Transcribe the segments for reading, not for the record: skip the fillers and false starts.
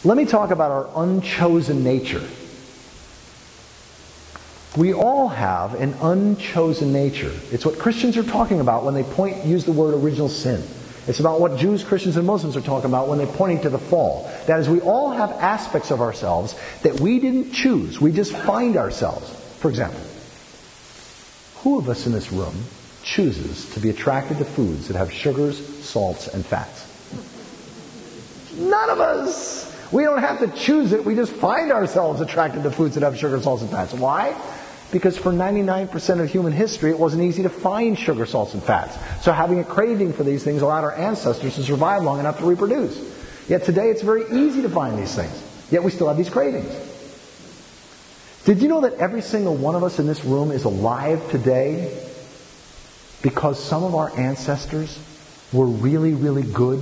Let me talk about our unchosen nature. We all have an unchosen nature. It's what Christians are talking about when they use the word original sin. It's about what Jews, Christians, and Muslims are talking about when they're pointing to the fall. That is, we all have aspects of ourselves that we didn't choose. We just find ourselves. For example, who of us in this room chooses to be attracted to foods that have sugars, salts, and fats? None of us. We don't have to choose it. We just find ourselves attracted to foods that have sugar, salts, and fats. Why? Because for 99% of human history, it wasn't easy to find sugar, salts, and fats. So having a craving for these things allowed our ancestors to survive long enough to reproduce. Yet today, it's very easy to find these things. Yet we still have these cravings. Did you know that every single one of us in this room is alive today because some of our ancestors were really, really good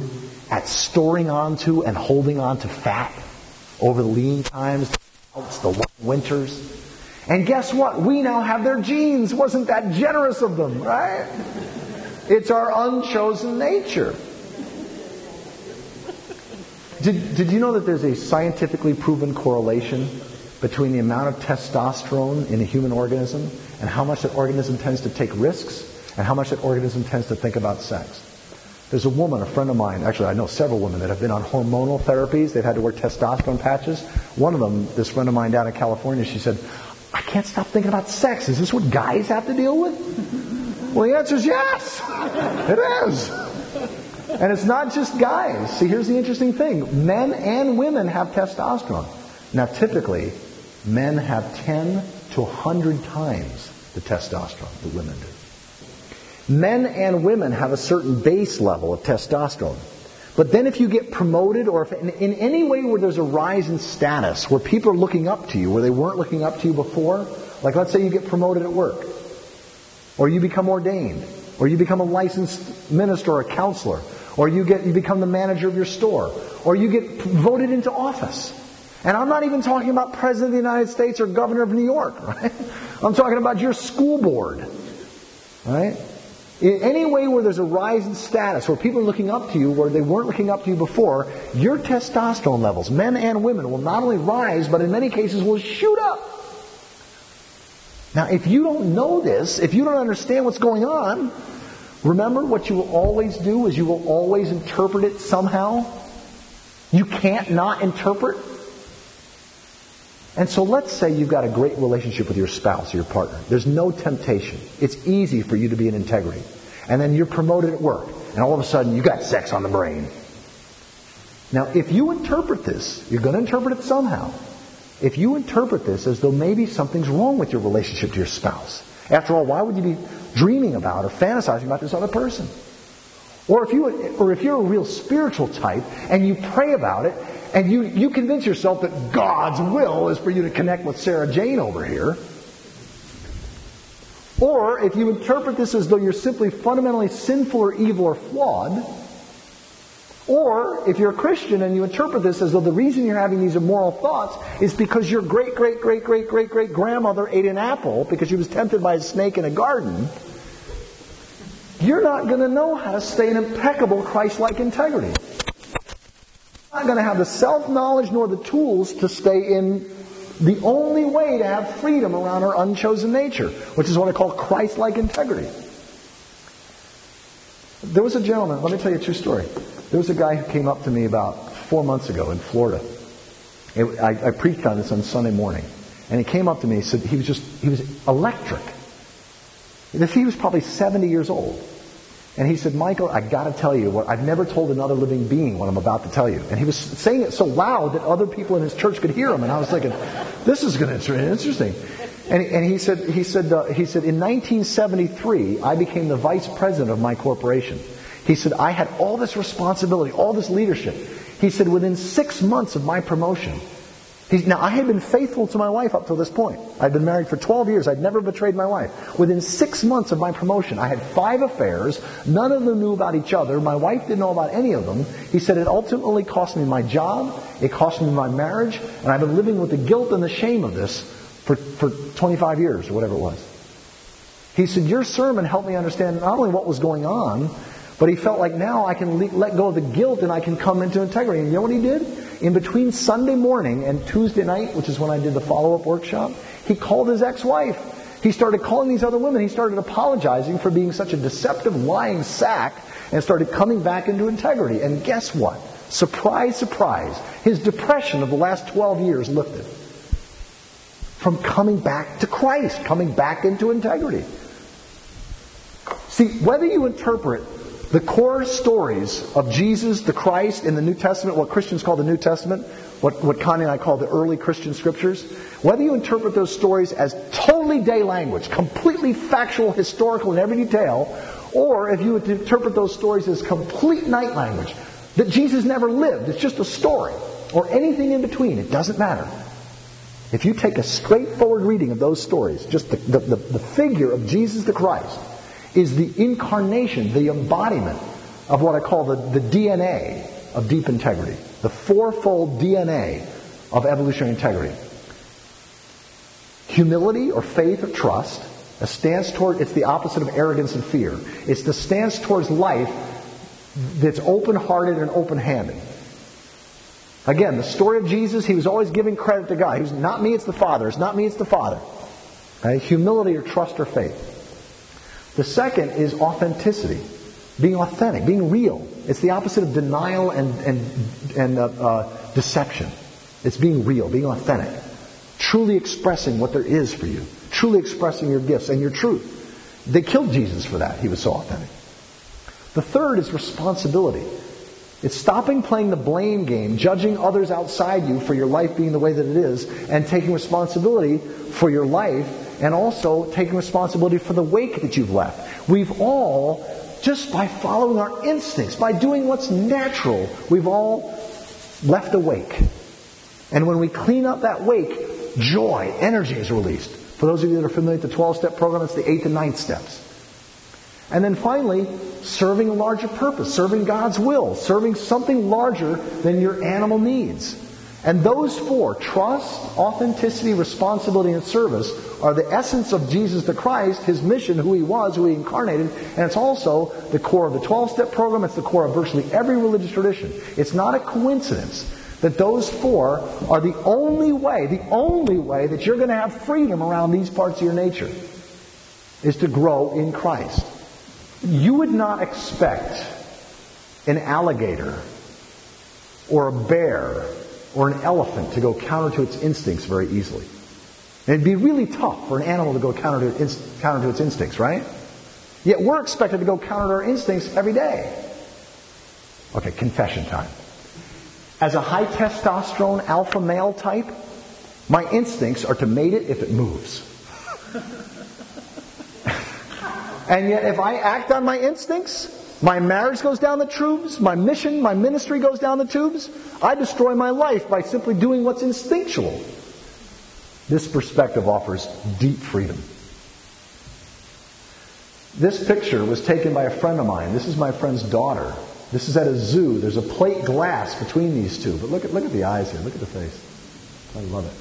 at storing onto and holding on to fat over the lean times, the long winters? And guess what? We now have their genes. Wasn't that generous of them, right? It's our unchosen nature. Did you know that there's a scientifically proven correlation between the amount of testosterone in a human organism and how much that organism tends to take risks and how much that organism tends to think about sex? There's a woman, a friend of mine, actually I know several women that have been on hormonal therapies. They've had to wear testosterone patches. One of them, this friend of mine down in California, she said, I can't stop thinking about sex. Is this what guys have to deal with? Well, the answer is yes. It is. And it's not just guys. See, here's the interesting thing. Men and women have testosterone. Now, typically, men have 10 to 100 times the testosterone that women do. Men and women have a certain base level of testosterone. But then if you get promoted, or if in any way where there's a rise in status, where people are looking up to you, where they weren't looking up to you before, like let's say you get promoted at work, or you become ordained, or you become a licensed minister or a counselor, or you become the manager of your store, or you get voted into office. And I'm not even talking about President of the United States or Governor of New York, right? I'm talking about your school board, right? In any way where there's a rise in status, where people are looking up to you where they weren't looking up to you before, your testosterone levels, men and women, will not only rise, but in many cases will shoot up. Now, if you don't know this, if you don't understand what's going on, remember what you will always do is you will always interpret it somehow. You can't not interpret. And so let's say you've got a great relationship with your spouse or your partner. There's no temptation. It's easy for you to be in integrity. And then you're promoted at work. And all of a sudden you got sex on the brain. Now if you interpret this, you're going to interpret it somehow. If you interpret this as though maybe something's wrong with your relationship to your spouse. After all, why would you be dreaming about or fantasizing about this other person? Or if you're a real spiritual type and you pray about it, and you convince yourself that God's will is for you to connect with Sarah Jane over here. Or if you interpret this as though you're simply fundamentally sinful or evil or flawed. Or if you're a Christian and you interpret this as though the reason you're having these immoral thoughts is because your great-great-great-great-great-great-grandmother ate an apple because she was tempted by a snake in a garden, you're not going to know how to stay in impeccable Christ-like integrity. Not going to have the self-knowledge nor the tools to stay in the only way to have freedom around our unchosen nature, which is what I call Christ-like integrity. There was a gentleman, let me tell you a true story. There was a guy who came up to me about 4 months ago in Florida. I preached on this on Sunday morning. And he came up to me and said he was electric. He was probably 70 years old. And he said, Michael, I got to tell you what I've never told another living being what I'm about to tell you. And he was saying it so loud that other people in his church could hear him. And I was thinking, this is going to be interesting. And he said, in 1973, I became the vice president of my corporation. He said, I had all this responsibility, all this leadership. He said, within 6 months of my promotion, now, I had been faithful to my wife up till this point. I'd been married for 12 years. I'd never betrayed my wife. Within 6 months of my promotion, I had 5 affairs. None of them knew about each other. My wife didn't know about any of them. He said it ultimately cost me my job. It cost me my marriage. And I've been living with the guilt and the shame of this for 25 years or whatever it was. He said, your sermon helped me understand not only what was going on, But he felt like now I can let go of the guilt and I can come into integrity. And you know what he did? In between Sunday morning and Tuesday night, which is when I did the follow-up workshop, he called his ex-wife. He started calling these other women. He started apologizing for being such a deceptive, lying sack and started coming back into integrity. And guess what? Surprise, surprise. His depression of the last 12 years lifted. From coming back to Christ, coming back into integrity. See, whether you interpret the core stories of Jesus, the Christ, in the New Testament, what Christians call the New Testament, what Connie and I call the early Christian scriptures, whether you interpret those stories as totally day language, completely factual, historical in every detail, or if you would interpret those stories as complete night language, that Jesus never lived, it's just a story, or anything in between, it doesn't matter. If you take a straightforward reading of those stories, just the figure of Jesus the Christ is the incarnation, the embodiment of what I call the DNA of deep integrity. The fourfold DNA of evolutionary integrity. Humility or faith or trust, it's the opposite of arrogance and fear. It's the stance towards life that's open-hearted and open-handed. Again, the story of Jesus, he was always giving credit to God. He was, not me, it's the Father. It's not me, it's the Father. Okay? Humility or trust or faith. The second is authenticity. Being authentic, being real. It's the opposite of denial and deception. It's being real, being authentic. Truly expressing what there is for you. Truly expressing your gifts and your truth. They killed Jesus for that. He was so authentic. The third is responsibility. It's stopping playing the blame game, judging others outside you for your life being the way that it is, and taking responsibility for your life, and also taking responsibility for the wake that you've left. We've all, just by following our instincts, by doing what's natural, we've all left a wake. And when we clean up that wake, joy, energy is released. For those of you that are familiar with the 12-step program, it's the 8th and 9th steps. And then finally, serving a larger purpose, serving God's will, serving something larger than your animal needs. And those four, trust, authenticity, responsibility, and service, are the essence of Jesus the Christ, his mission, who he was, who he incarnated, and it's also the core of the 12-step program, it's the core of virtually every religious tradition. It's not a coincidence that those four are the only way that you're going to have freedom around these parts of your nature, is to grow in Christ. You would not expect an alligator or a bear or an elephant to go counter to its instincts very easily. And it'd be really tough for an animal to go counter to its instincts, right? Yet we're expected to go counter to our instincts every day. Okay, confession time. As a high testosterone alpha male type, my instincts are to mate it if it moves. And yet if I act on my instincts, my marriage goes down the tubes, my mission, my ministry goes down the tubes, I destroy my life by simply doing what's instinctual. This perspective offers deep freedom. This picture was taken by a friend of mine. This is my friend's daughter. This is at a zoo. There's a plate glass between these two. But look at the eyes here. Look at the face. I love it.